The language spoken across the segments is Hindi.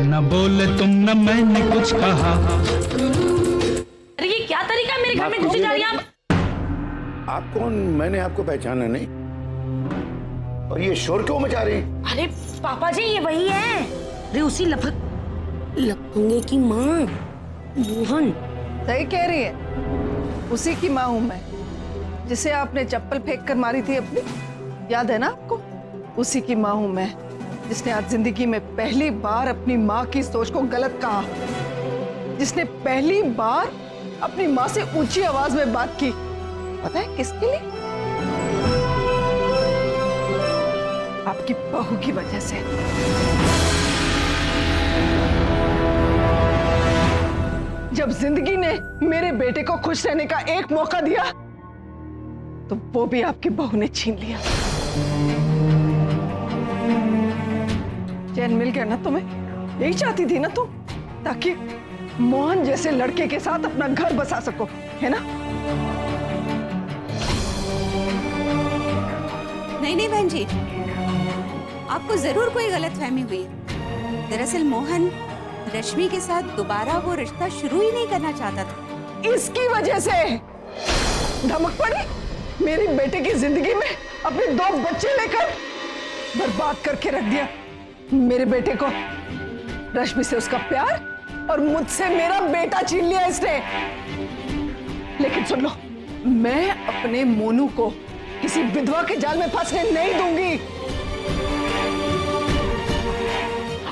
न बोले तुम न मैंने कुछ कहा। अरे ये क्या तरीका है मेरे घर में घुसी जा रही है आप कौन? मैंने आपको पहचाना नहीं। और ये शोर क्यों मचा रही? अरे पापा जी ये वही है, अरे उसी लफंगे की माँ मोहन। सही कह रही है, उसी की माँ हूं मैं, जिसे आपने चप्पल फेंक कर मारी थी अपनी, याद है ना आपको? उसी की माँ हूं मैं, जिसने आज जिंदगी में पहली बार अपनी माँ की सोच को गलत कहा, जिसने पहली बार अपनी माँ से ऊंची आवाज में बात की। पता है किसके लिए? आपकी बहू की वजह से। जब जिंदगी ने मेरे बेटे को खुश रहने का एक मौका दिया, तो वो भी आपकी बहू ने छीन लिया। चैन मिल गया ना तुम्हें? यही चाहती थी ना तुम, ताकि मोहन जैसे लड़के के साथ अपना घर बसा सको, है ना? नहीं बहन जी, आपको जरूर कोई गलतफहमी हुई है। दरअसल मोहन रश्मि के साथ दोबारा वो रिश्ता शुरू ही नहीं करना चाहता था। इसकी वजह से धमक पड़ी मेरी बेटे की जिंदगी में, अपने 2 बच्चे लेकर बर्बाद करके रख दिया मेरे बेटे को। रश्मि से उसका प्यार और मुझसे मेरा बेटा छीन लिया इसने। लेकिन सुन लो, मैं अपने मोनू को किसी विधवा के जाल में फंसने नहीं दूंगी।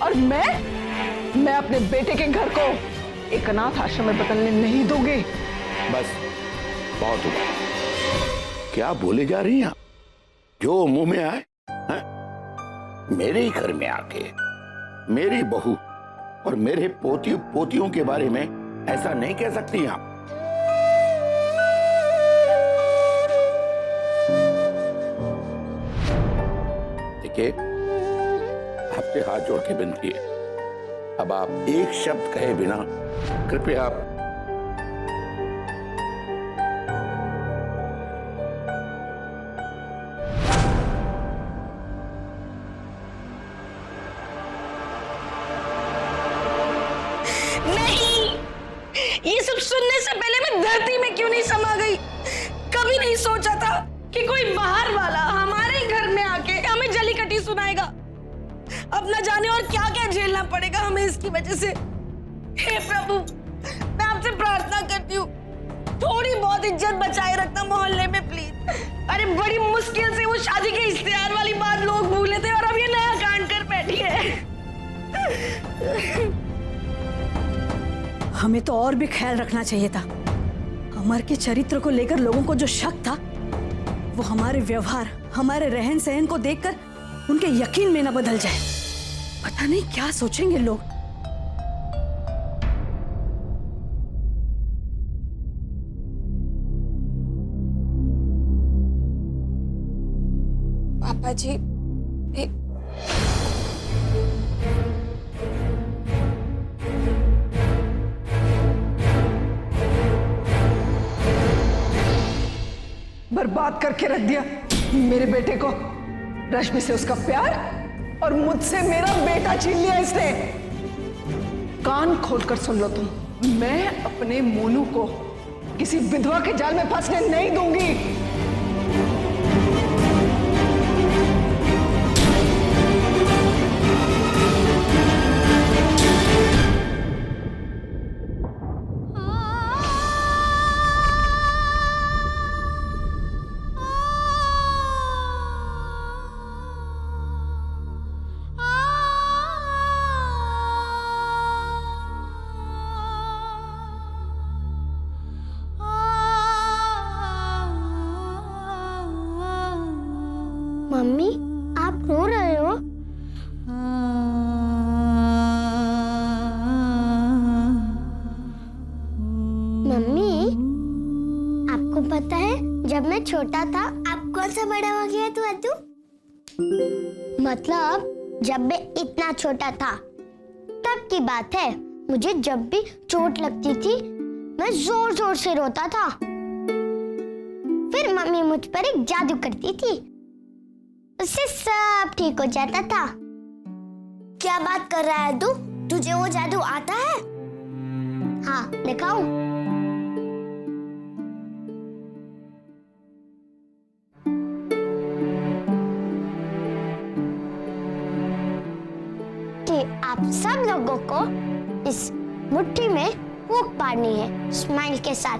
और मैं अपने बेटे के घर को एक अनाथ आश्रम में बदलने नहीं दूंगी। बस बहुत हुआ। क्या बोले जा रही हैं आप? जो मुंह में आए हैं? मेरे ही घर में आके मेरी बहू और मेरे पोतियों के बारे में ऐसा नहीं कह सकती आप। देखिए, आपसे हाथ जोड़ के विनती है, अब आप एक शब्द कहे बिना कृपया आप ये सब सुनने से पहले मैं धरती में क्यों नहीं समा गई? कभी नहीं सोचा था कि कोई बाहर वाला हमारे घर में आके हमें जली कटी सुनाएगा। अब न जाने और क्या क्या झेलना पड़ेगा हमें इसकी वजह से। हे प्रभु, मैं आपसे प्रार्थना करती हूँ, थोड़ी बहुत इज्जत बचाए रखना मोहल्ले में प्लीज। अरे बड़ी मुश्किल से वो शादी के इश्तेहार वाली बात लोग भूले थे और अब ये नया कांड कर बैठी है। हमें तो और भी ख्याल रखना चाहिए था। अमर के चरित्र को लेकर लोगों को जो शक था, वो हमारे व्यवहार, हमारे रहन सहन को देखकर उनके यकीन में न बदल जाए। पता नहीं क्या सोचेंगे लोग। पापा जी, बर्बाद करके रख दिया मेरे बेटे को। रश्मि से उसका प्यार और मुझसे मेरा बेटा छीन लिया इसने। कान खोलकर सुन लो तुम, मैं अपने मोनू को किसी विधवा के जाल में फंसने नहीं दूंगी। मम्मी, आप रो रहे हो? मम्मी, आपको पता है जब मैं छोटा था आप कौन सा बड़ा हो गया तू अतु? मतलब जब मैं इतना छोटा था तब की बात है। मुझे जब भी चोट लगती थी मैं जोर जोर से रोता था। फिर मम्मी मुझ पर एक जादू करती थी, उससे सब ठीक हो जाता था। क्या बात कर रहा है तू? तुझे वो जादू आता है? हाँ, दिखाऊं? कि आप सब लोगों को इस मुट्ठी में फूंक पानी है स्माइल के साथ,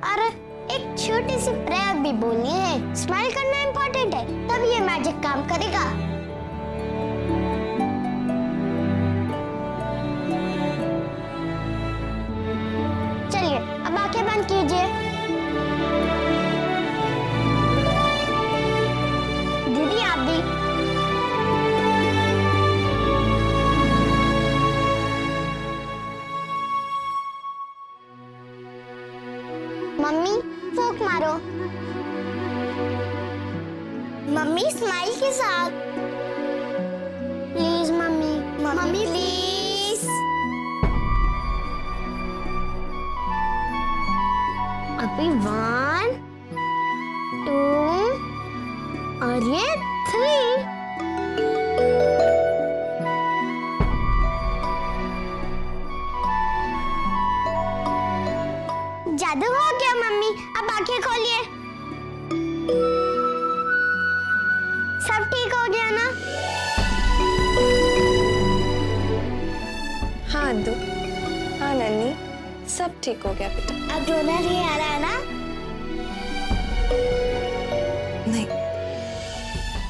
और एक छोटी सी प्रेयर भी बोलनी है। स्माइल करना इम्पोर्टेंट है, तब ये मैजिक काम करेगा। चलिए अब आंखें बंद कीजिए। दीदी आप भी। मम्मी फूंक मारो। मम्मी स्माइल के साथ। Please mummy, mummy please. अभी 1 2 और ये 3। जादू हो गया मम्मी, अब आंखें खोलिए। सब ठीक हो गया ना? हाँ अद्दू, हाँ नन्ही, सब ठीक हो गया बेटा। अब रोना नहीं आ रहा है ना? नहीं,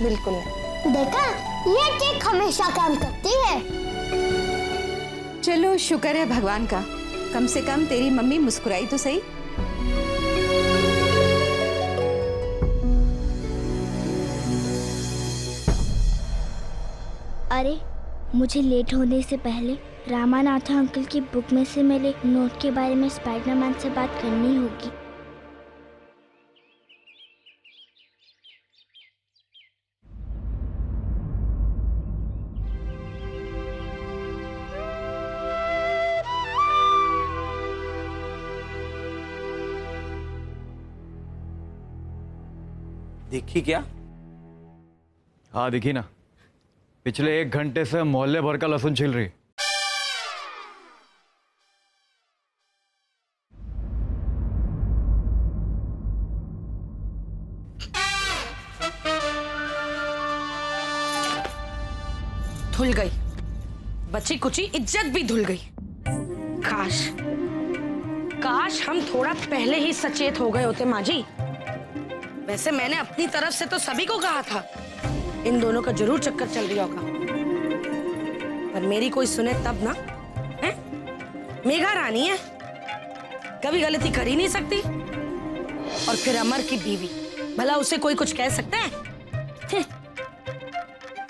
बिल्कुल नहीं। देखा, ये ट्रिक हमेशा काम करती है। चलो शुक्र है भगवान का, कम से कम तेरी मम्मी मुस्कुराई तो सही। अरे, मुझे लेट होने से पहले रामानाथा अंकल की बुक में से मिले नोट के बारे में स्पाइडरमैन से बात करनी होगी। देखी क्या? हाँ दिखी ना, पिछले 1 घंटे से मोहल्ले भर का लहसुन छिल रही। धुल गई, बची कुची इज्जत भी धुल गई। काश काश हम थोड़ा पहले ही सचेत हो गए होते माँ जी। वैसे मैंने अपनी तरफ से तो सभी को कहा था इन दोनों का जरूर चक्कर चल रहा होगा, पर मेरी कोई सुने तब ना। है मेघा रानी है, कभी गलती कर ही नहीं सकती, और फिर अमर की बीवी, भला उसे कोई कुछ कह सकता है?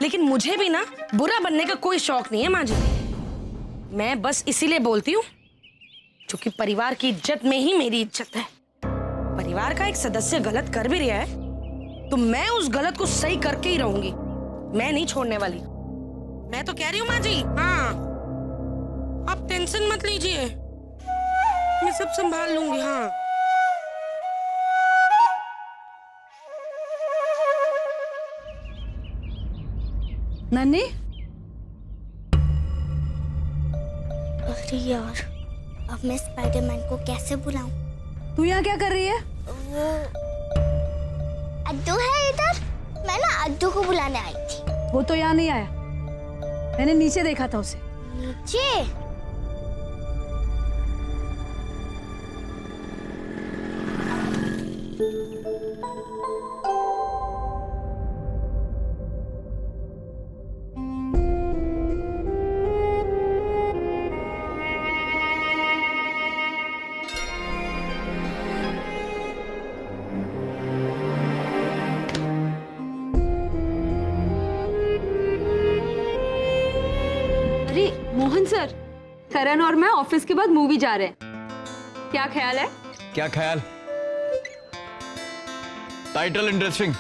लेकिन मुझे भी ना बुरा बनने का कोई शौक नहीं है माँ जी। मैं बस इसीलिए बोलती हूँ क्योंकि परिवार की इज्जत में ही मेरी इज्जत है। परिवार का एक सदस्य गलत कर भी रहा है तो मैं उस गलत को सही करके ही रहूंगी, मैं नहीं छोड़ने वाली। मैं तो कह रही हूँ माँ जी। हाँ, आप टेंशन मत लीजिए, मैं सब संभाल लूंगी। हाँ नन्ही, अरे यार, अब मैं स्पाइडरमैन को कैसे बुलाऊं? तू यहाँ क्या कर रही है? वो अद्दू है इधर, मैं ना अद्दू को बुलाने आई थी। वो तो यहाँ नहीं आया, मैंने नीचे देखा था उसे। नीचे? मोहन सर, करण और मैं ऑफिस के बाद मूवी जा रहे हैं, क्या ख्याल है? क्या ख्याल? Title interesting.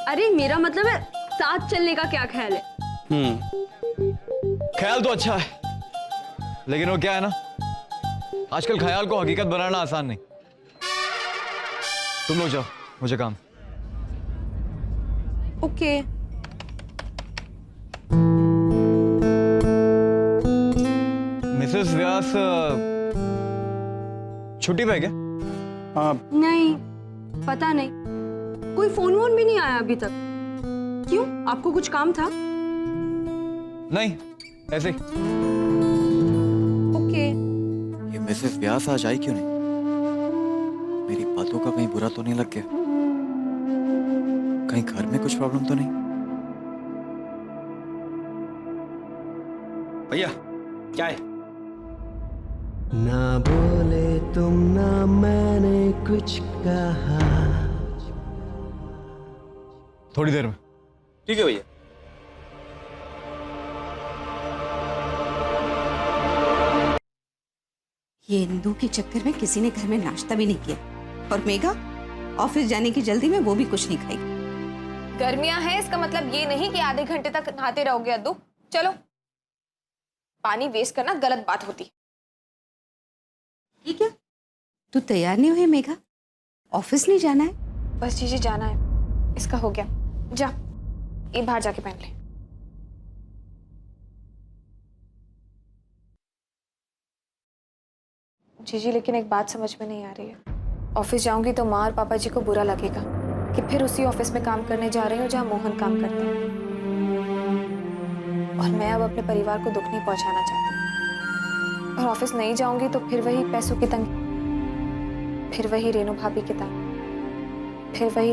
अरे मेरा मतलब है साथ चलने का क्या ख्याल है? ख्याल तो अच्छा है, लेकिन वो क्या है ना, आजकल ख्याल को हकीकत बनाना आसान नहीं। तुम लोग जाओ, मुझे काम। ओके। मिसेस व्यास छुट्टी पे है क्या? नहीं, पता नहीं, कोई फोन वोन भी नहीं आया अभी तक। क्यों, आपको कुछ काम था? नहीं, ऐसे ही। ओके। ये मिसेस व्यास आज आई क्यों नहीं? मेरी बातों का कहीं बुरा तो नहीं लग गया? कहीं घर में कुछ प्रॉब्लम तो नहीं? भैया चाय। ना बोले तुम ना मैंने कुछ कहा। थोड़ी देर में। ठीक है भैया। ये इंदू के चक्कर में किसी ने घर में नाश्ता भी नहीं किया, और मेघा ऑफिस जाने की जल्दी में वो भी कुछ नहीं खाई। गर्मियां हैं, इसका मतलब ये नहीं कि आधे घंटे तक नहाते रहोगे अद्दू। चलो, पानी वेस्ट करना गलत बात होती। ठीक है, तू तैयार नहीं हुई मेघा? ऑफिस नहीं जाना है? बस जीजी जाना है, इसका हो गया। जा, ये बाहर जाके पहन ले। जीजी, लेकिन एक बात समझ में नहीं आ रही है। ऑफिस जाऊंगी तो माँ और पापा जी को बुरा लगेगा कि फिर उसी ऑफिस में काम करने जा रही हूँ जहाँ मोहन काम करते हैं, और मैं अब अपने परिवार को दुख नहीं पहुंचाना चाहती। और ऑफिस नहीं जाऊंगी तो फिर वही पैसों की तंगी, फिर वही रेनू भाभी की तंगी, फिर वही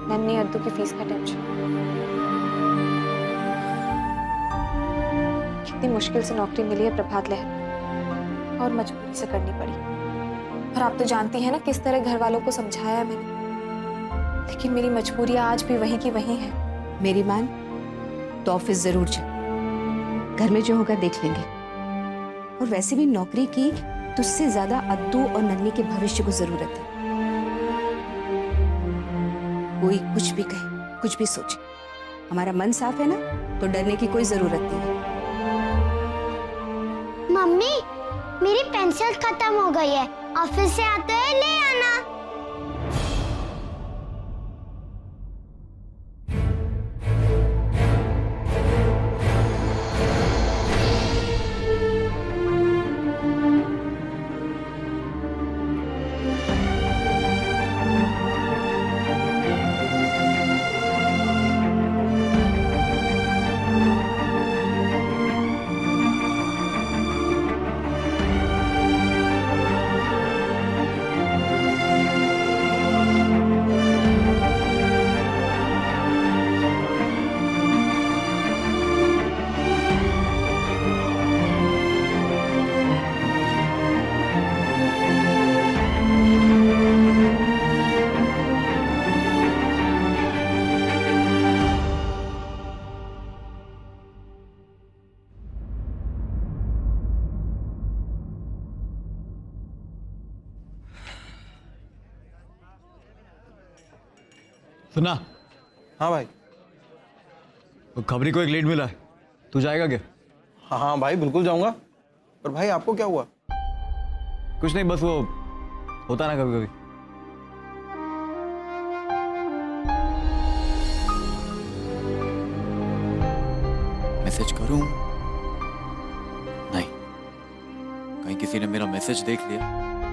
नन्ही अद्दू की फीस का टेंशन। कितनी मुश्किल से नौकरी मिली है प्रभात लहर, और मजबूरी से करनी पड़ी। और आप तो जानती हैं ना किस तरह घर वालों को समझाया मैंने, लेकिन मेरी मजबूरियां आज भी वहीं की वहीं हैं। मेरी मान तो ऑफिस जरूर जा, घर में जो होगा देख लेंगे। और वैसे भी नौकरी की तुझसे ज्यादा अद्दू और नन्ही के भविष्य को जरूरत है। कोई कुछ भी कहे, कुछ भी सोचे, हमारा मन साफ है ना, तो डरने की कोई जरूरत नहीं है। मम्मी, मेरी पेंसिल खत्म हो गई है, ऑफिस से आते हुए ले आना। सुना? हाँ भाई। तो खबरी को एक लीड मिला है, तू जाएगा क्या? हाँ भाई, बिल्कुल जाऊंगा। पर भाई आपको क्या हुआ? कुछ नहीं, बस वो होता ना कभी कभी। मैसेज करूं? नहीं, कहीं किसी ने मेरा मैसेज देख लिया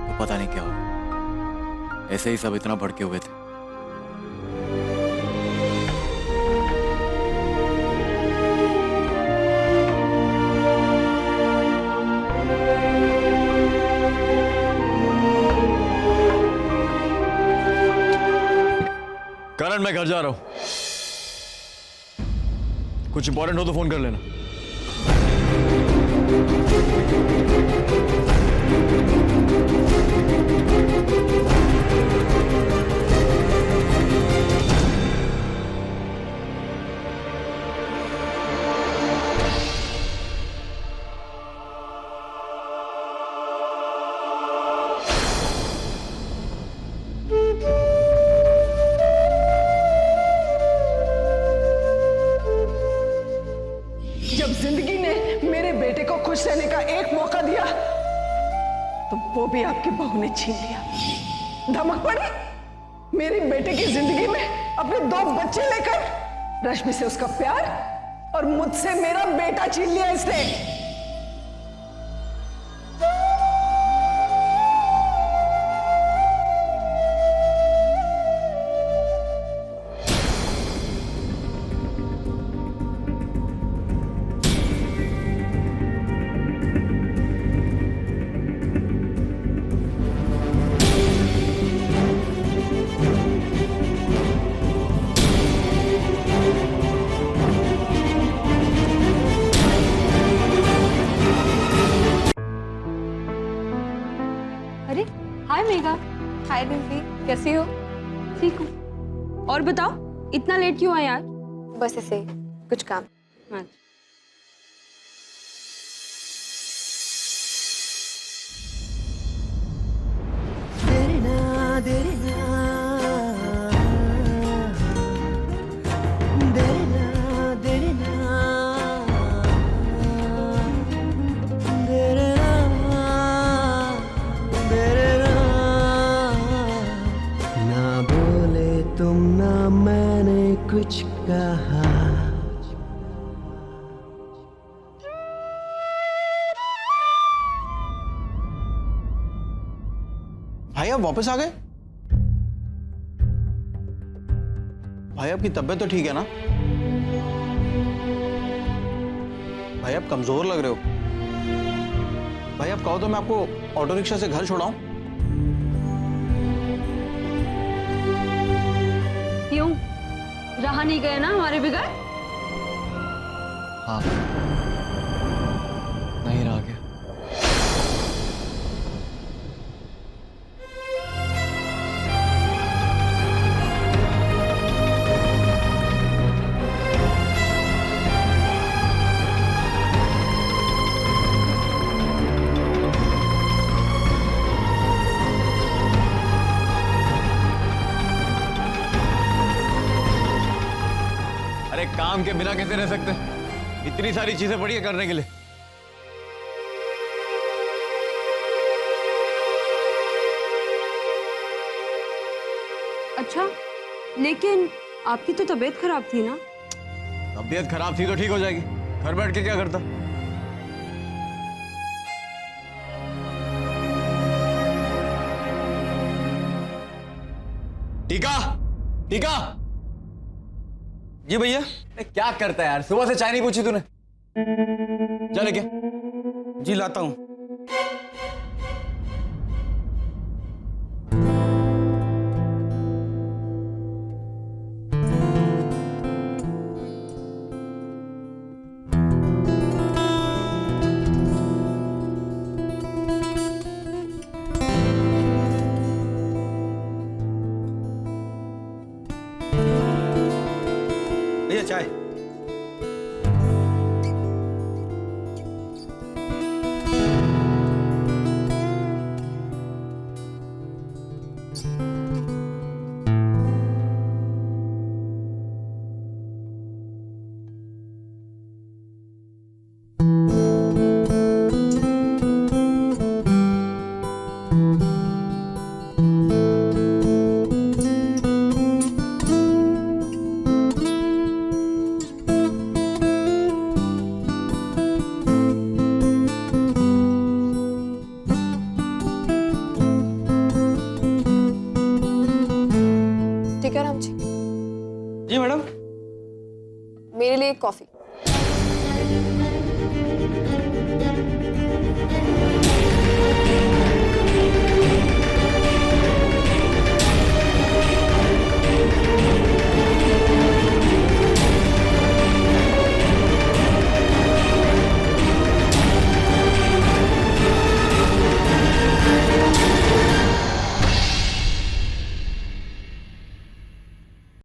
तो पता नहीं क्या होगा। ऐसे ही सब इतना भड़के हुए थे। करण, मैं घर जा रहा हूं, कुछ इंपॉर्टेंट हो तो फोन कर लेना। जब जिंदगी ने मेरे बेटे को खुश रहने का एक मौका दिया तो वो भी आपकी बहू ने छीन लिया। धमक पड़ी मेरे बेटे की जिंदगी में अपने 2 बच्चे लेकर। रश्मि से उसका प्यार और मुझसे मेरा बेटा छीन लिया इसने। मेघा। हाय दिव्य, कैसी हो? ठीक हूँ। और बताओ इतना लेट क्यों आए आज? बस ऐसे ही, कुछ काम। अच्छा। ना बोले तुम ना मैंने कुछ कहा। भाई आप वापस आ गए? भाई आपकी तबीयत तो ठीक है ना? भाई आप कमजोर लग रहे हो। भाई आप कहो तो मैं आपको ऑटो रिक्शा से घर छोड़ाऊं? क्यों, रहा नहीं गया ना हमारे बिगड़? हाँ, नहीं रहा गया। अरे काम के बिना कैसे रह सकते? इतनी सारी चीजें पड़ी है करने के लिए। अच्छा, लेकिन आपकी तो तबीयत खराब थी ना? तबीयत खराब थी तो ठीक हो जाएगी, घर बैठ के क्या करता? टीका, टीका। जी भैया। क्या करता है यार, सुबह से चाय नहीं पूछी तूने? जा लेके। जी लाता हूं। भैया चाय। टीका राम जी। जी मैडम। मेरे लिए एक कॉफी।